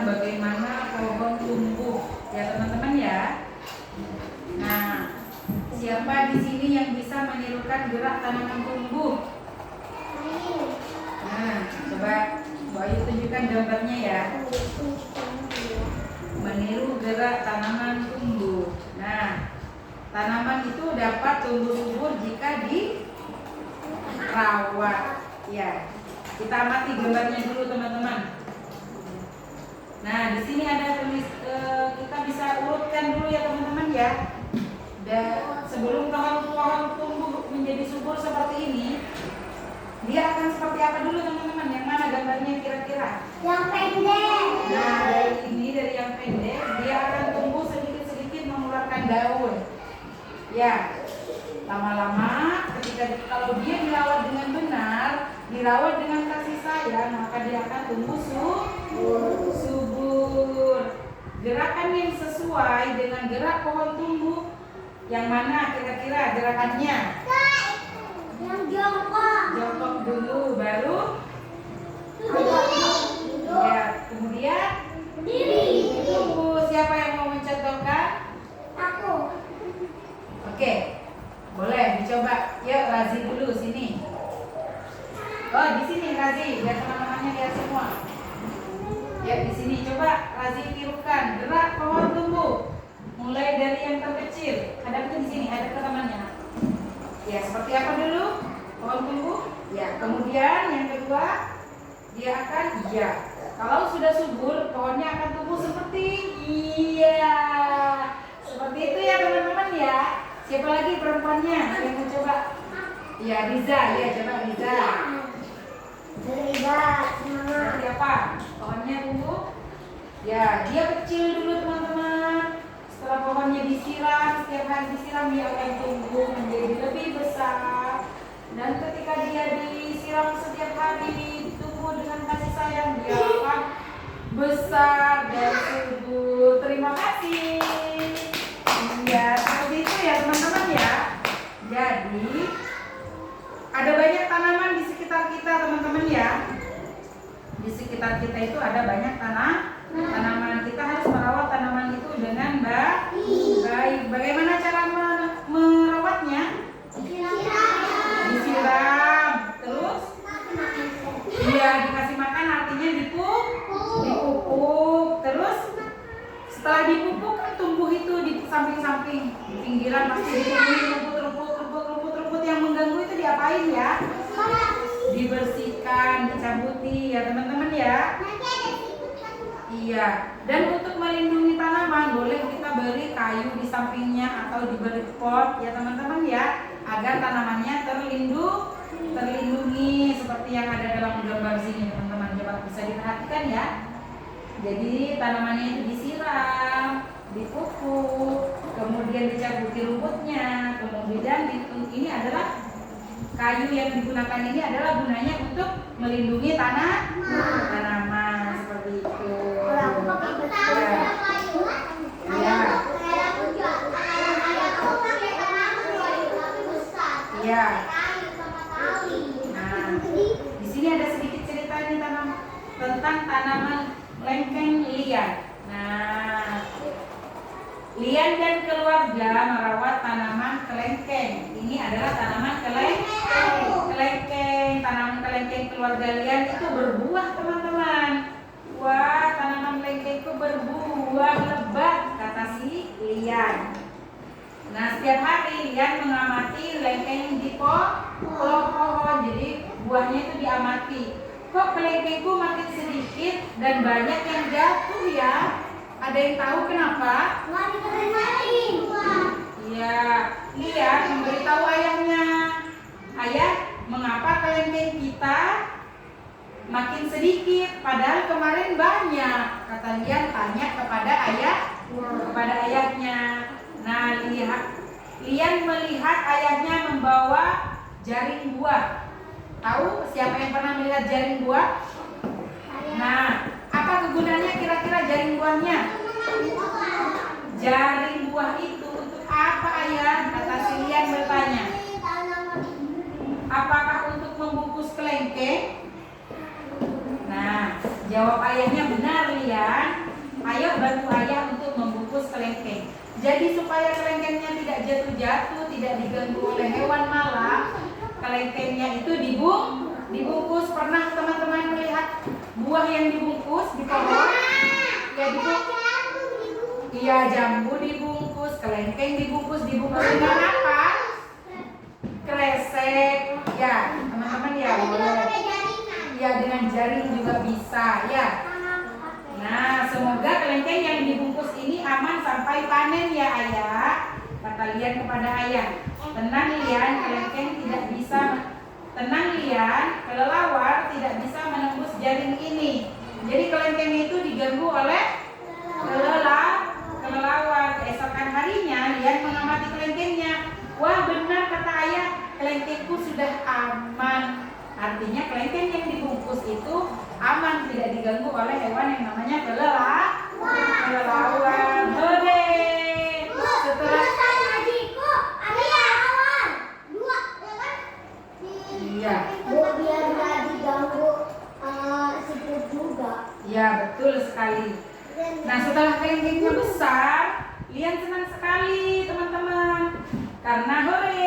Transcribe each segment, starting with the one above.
tentang bagaimana pohon tumbuh ya teman-teman ya. Nah, siapa di sini yang bisa menirukan gerak tanaman tumbuh? Nah, coba Bu Ayu tunjukkan gambarnya ya. Meniru gerak tanaman tumbuh. Nah, tanaman itu dapat tumbuh subur jika dirawat. Ya, kita amati gambarnya dulu teman-teman. Nah, di sini ada tulis, kita bisa urutkan dulu ya teman-teman ya. Sebelum pohon tumbuh menjadi subur seperti ini, dia akan seperti apa dulu teman-teman? Yang mana gambarnya kira-kira? Yang pendek. Nah, dari yang pendek, dia akan tumbuh sedikit-sedikit mengeluarkan daun. Ya, lama-lama kalau dia dirawat dengan benar, dirawat dengan kasih sayang, maka dia akan tumbuh subur. Gerakan yang sesuai dengan gerak pohon tumbuh, yang mana kira-kira gerakannya? Yang jongkok. Jongkok dulu, baru ya, kemudian Berdiri. tunggu. Siapa yang mau mencontohkan? Aku. Oke, boleh dicoba. Yuk, Razi dulu sini. Oh, di sini Razi, biar teman-temannya lihat semua. Ya, di sini coba Razi tirukan gerak pohon tumbuh. Mulai dari yang terkecil. Hadap ke di sini, hadap ke temannya. Ya, seperti apa dulu pohon tumbuh? Ya, kemudian yang kedua dia akan kalau sudah subur, pohonnya akan tumbuh seperti seperti itu ya teman-teman ya. Siapa lagi perempuannya yang mau coba? Ya, Riza, ya coba Riza. Seperti apa? Pohonnya tumbuh? Ya, dia kecil dulu teman-teman. Setelah pohonnya disiram, setiap hari disiram, dia akan tumbuh menjadi lebih besar. Dan ketika dia disiram setiap hari, tumbuh dengan kasih sayang, dia akan besar dan subur. Terima kasih. Ya, seperti itu ya teman-teman ya. Jadi ada banyak tanaman di sekitar kita teman-teman ya. Di sekitar kita itu ada banyak tanaman. Kita harus merawat tanaman itu dengan baik. Bagaimana cara merawatnya? Disiram. Terus? Iya, dikasih makan, artinya dipupuk. Terus setelah dipupuk kan tumbuh itu di samping-samping, di pinggiran pasti ditumbuhin rumput yang mengganggu itu diapain ya? Dibersihkan, dicabuti ya teman-teman ya. Iya, dan untuk melindungi tanaman boleh kita beri kayu di sampingnya atau diberi pot ya teman-teman ya, agar tanamannya terlindungi seperti yang ada dalam gambar sini teman-teman. Coba bisa diperhatikan ya. Jadi tanamannya itu disiram, dipupuk, kemudian dicabuti rumputnya, kemudian ini adalah kayu yang digunakan ini adalah gunanya untuk melindungi tanaman seperti itu. Ya. Nah, di sini ada sedikit cerita nih tentang tanaman lengkeng lian. Nah, Lian dan keluarga merawat tanaman kelengkeng. Ini adalah tanaman kelengkeng. Tanaman kelengkeng keluarga Lian itu berbuah teman-teman. Wah, tanaman kelengkeng itu berbuah lebat, kata si Lian. Nah, setiap hari Lian mengamati kelengkeng di pohon. Jadi buahnya itu diamati. Kok kelengkengku makin sedikit dan banyak yang jatuh ya? Ada yang tahu kenapa? Iya, Lian memberitahu ayahnya. Ayah, mengapa kelengkeng kita makin sedikit padahal kemarin banyak? Kata Lian tanya kepada ayahnya. Nah, Lian melihat ayahnya membawa jaring buah. Tahu siapa yang pernah melihat jaring buah? Nah, apa kegunaannya kira-kira jaring buahnya? Jaring buah itu untuk apa ayah? Kata si Lian bertanya. Apakah untuk membungkus kelengkeng? Nah, Jawab ayahnya benar, Lian. Ayo bantu ayah untuk membungkus kelengkeng. Jadi supaya kelengkengnya tidak jatuh-jatuh, tidak diganggu oleh hewan malam, kelengkengnya itu dibungkus. Pernah teman-teman melihat buah yang dibungkus di pohon? Ya, dibungkus. Iya, jambu dibungkus, kelengkeng dibungkus dengan apa? Kresek. Ya, teman-teman ya boleh. Ya, dengan jaring juga bisa ya. Nah, semoga kelengkeng yang dibungkus ini aman sampai panen ya ayah. Kata Lian kepada ayah. Tenang Lian, kelengkeng tidak bisa. Tenang Lian, kelelawar tidak bisa menembus jaring ini. Jadi kelengkeng itu diganggu oleh kelelawar. Keesokan harinya Lian mengamati kelengkengnya. Wah benar kata ayah, kelengkengku sudah aman. Artinya kelengkeng yang dibungkus itu aman, tidak diganggu oleh hewan yang namanya kelelawar. Hore! Setelah iya. Biar nggak diganggu siput juga. Ya betul sekali. Nah setelah kelengkengnya besar, Lian senang sekali teman-teman. Karena hore,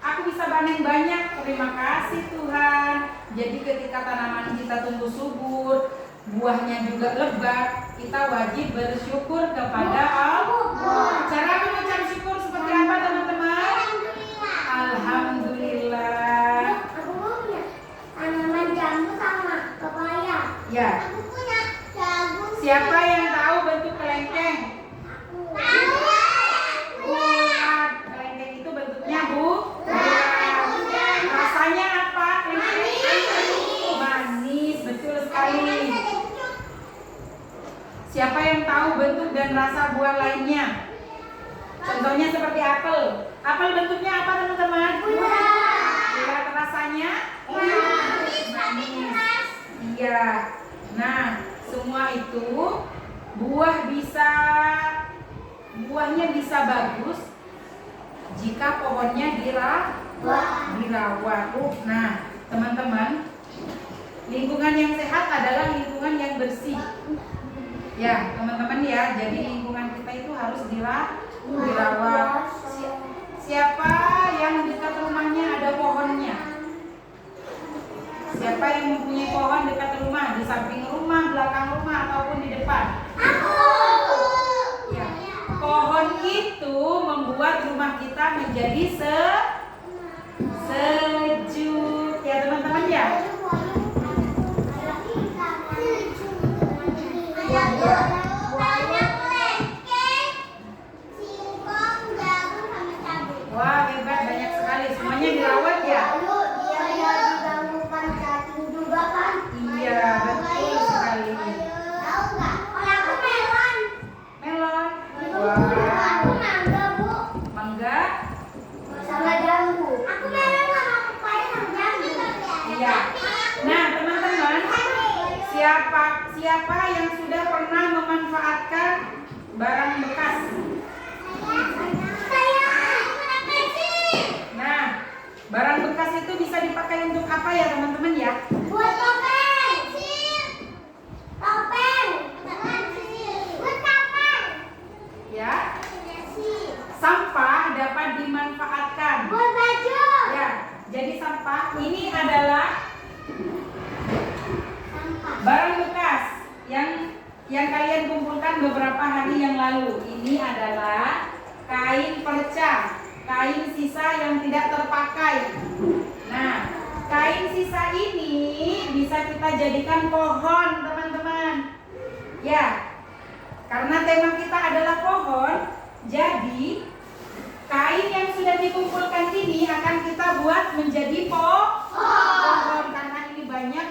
aku bisa panen banyak. Terima kasih Tuhan. Jadi ketika tanaman kita tumbuh subur, buahnya juga lebat, kita wajib bersyukur kepada Allah. Cara mengucap syukur seperti apa teman-teman? Alhamdulillah. Aku punya tanaman jambu sama pepaya. Ya. Aku punya jagung. Siapa yang tahu bentuk kelengkeng? Bulat. Kelengkeng itu bentuknya bulat. Rasanya apa? Kelengkeng manis, betul sekali. Siapa yang tahu bentuk dan rasa buah lainnya? Contohnya seperti apel. Apel bentuknya apa teman-teman? Bulat. Rasanya? Manis. Iya. Nah, semua itu buahnya bisa bagus jika pohonnya dirawat. Nah, teman-teman, lingkungan yang sehat adalah lingkungan yang bersih. Ya, teman-teman ya. Jadi lingkungan kita itu harus dirawat. Siapa yang dekat rumahnya ada pohonnya? Siapa yang mempunyai pohon dekat rumah, di samping rumah, belakang rumah, ataupun di depan? Ya. Pohon itu membuat rumah kita menjadi sejuk. Ya teman-teman ya. Wah hebat, banyak sekali. Semuanya dirawat ya? Iya, betul sekali. Melon. Wah. Mangga. Iya. Nah, teman-teman, siapa yang sudah pernah memanfaatkan barang bekas? Nah, barang bekas itu bisa dipakai untuk apa ya, teman-teman ya? Buat topeng. Topeng. Buat topeng. Ya. Sampah dapat dimanfaatkan. Buat baju. Ya, jadi sampah ini adalah barang bekas yang kalian kumpulkan beberapa hari yang lalu. Ini adalah kain perca, kain sisa yang tidak terpakai. Nah, kain sisa ini bisa kita jadikan pohon, teman-teman. Ya, karena tema kita adalah pohon, jadi kain yang sudah dikumpulkan ini akan kita buat menjadi pohon. Karena ini banyak,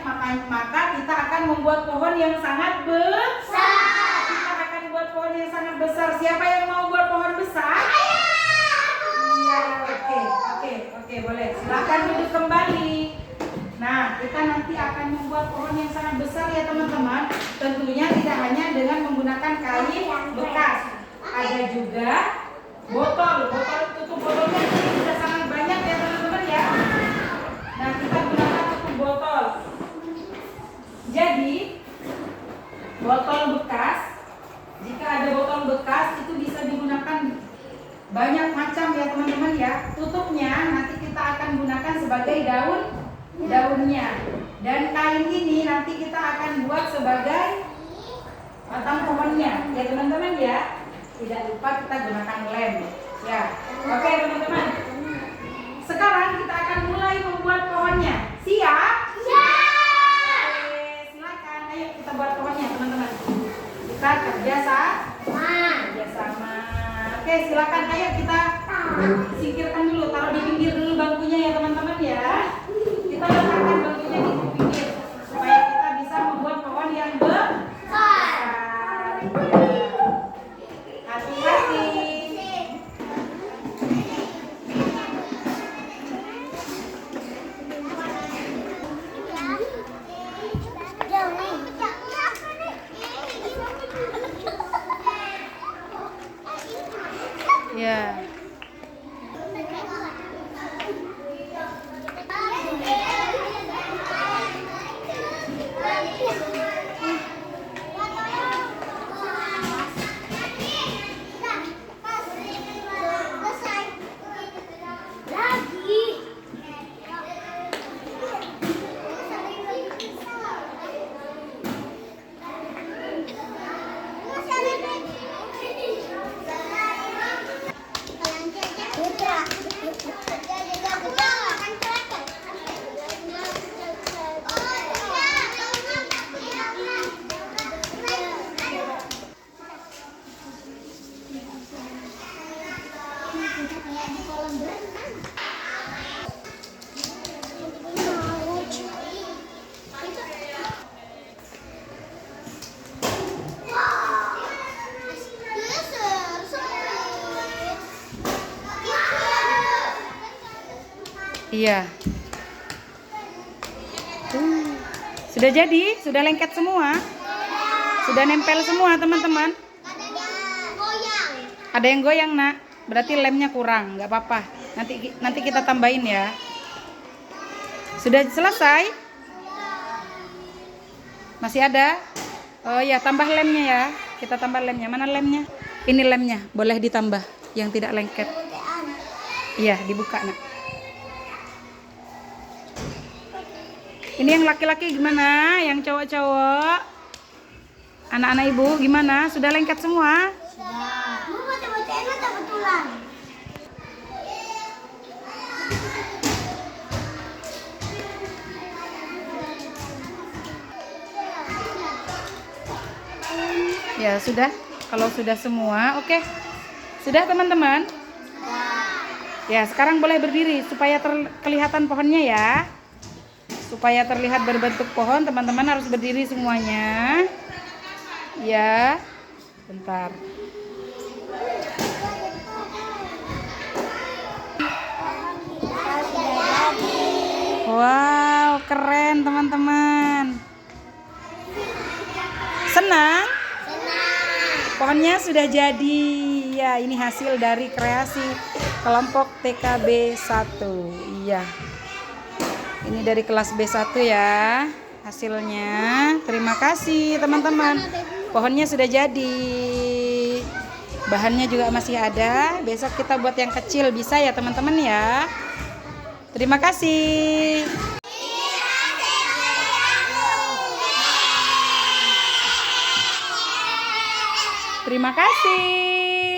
maka kita akan membuat pohon yang sangat besar. Kita akan buat pohon yang sangat besar. Siapa yang mau buat pohon besar? Iya, oke, boleh. Silakan duduk kembali. Nah, kita nanti akan membuat pohon yang sangat besar ya teman-teman. Tentunya tidak hanya dengan menggunakan kain bekas. Ada juga botol tutup botolnya ini sudah sangat banyak ya teman-teman ya. Nah, kita gunakan tutup botol. Jadi botol bekas, jika ada botol bekas itu bisa digunakan banyak macam ya teman-teman ya. Tutupnya nanti kita akan gunakan sebagai daunnya, dan kain ini nanti kita akan buat sebagai batang pohonnya ya teman-teman ya. Tidak lupa kita gunakan lem ya. Oke teman-teman, sekarang kita akan mulai membuat pohonnya. Siap? Oke, silakan. Ayo kita buat pohonnya teman-teman. Kita kerjasama. Oke, silakan. Ayo kita singkirkan dulu, taruh di pinggir dulu bangkunya ya teman-teman ya. Kita letakkan bangkunya di pinggir supaya kita bisa membuat pohon yang besar. Hati-hati. Ya. Iya. Sudah jadi, sudah lengket semua. Sudah nempel semua, teman-teman. Ada yang goyang, Nak. Berarti lemnya kurang, nggak apa-apa. Nanti kita tambahin ya. Sudah selesai? Masih ada? Oh ya, tambah lemnya ya. Kita tambah lemnya. Mana lemnya? Ini lemnya, boleh ditambah yang tidak lengket. Iya, dibuka, Nak. Ini yang laki-laki gimana? Yang cowok-cowok? Anak-anak ibu gimana? Sudah lengket semua? Ya sudah. Kalau sudah semua, oke. Sudah teman-teman? Ya sekarang boleh berdiri supaya kelihatan pohonnya ya. Supaya terlihat berbentuk pohon, teman-teman harus berdiri semuanya. Ya, bentar. Wow, keren teman-teman. Senang? Pohonnya sudah jadi. Ya, ini hasil dari kreasi kelompok TKB 1. Iya. Ini dari kelas B1 ya hasilnya. Terima kasih teman-teman. Pohonnya sudah jadi. Bahannya juga masih ada. Besok kita buat yang kecil bisa ya teman-teman ya. Terima kasih. Terima kasih.